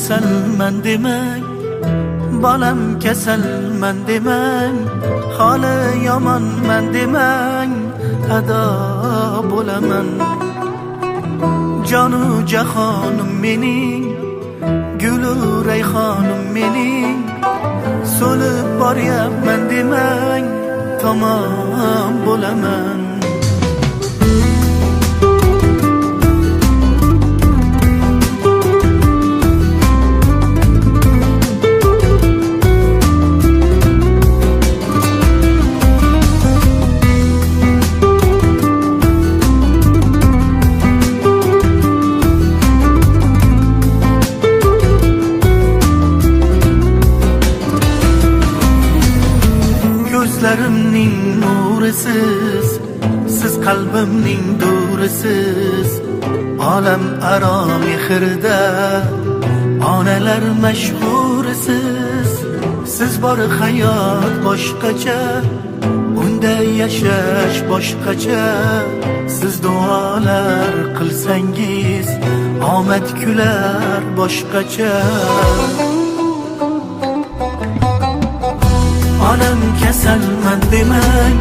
kasalman demang, bolam kasalman demang, holi yomonman demang, ado bo'laman. Jonu jahonim mening, gulu rayhonim mening, so'lib boryapman demang, tamom bo'laman. Ko'zlarimning nurisiz, siz qalbimning durisiz, olam aro mehrda onalar mashhurisiz. Siz bor hayot boshqacha, unda yashash boshqacha. Siz duolar qilsangiz omad kular boshqacha. Onam kasalman demang,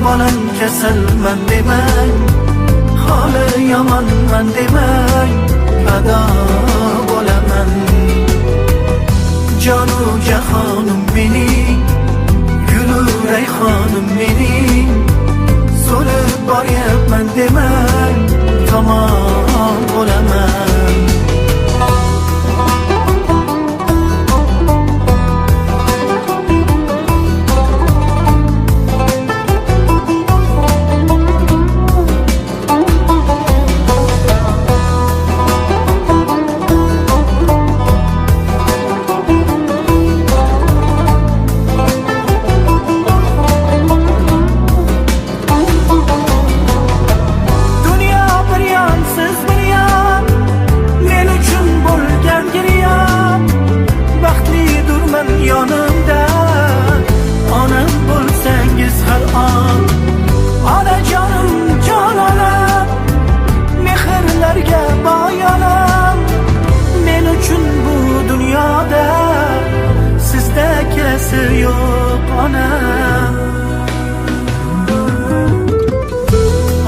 bolam kasalman demang, holi yomonman demang, ado bo'laman. Jonu jahonim mening, gulu rayhonim mening, so'lib boryapman demang, tamom bo'laman. Yonimda onam bo'lsangiz har on, onajonim jononim, mehrlarga boy onam. Men uchun bu dunyoda sizdagisi yo'q onam.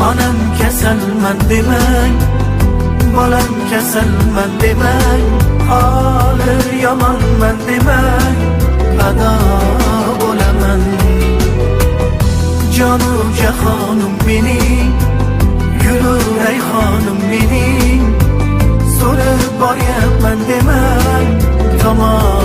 Onam kasalman demang, bolam kasalman demang, holi yomonman demang, ado bo'laman. Jonu jahonim mening, gulu rayhonim mening, so'lib boryapman demang, tamom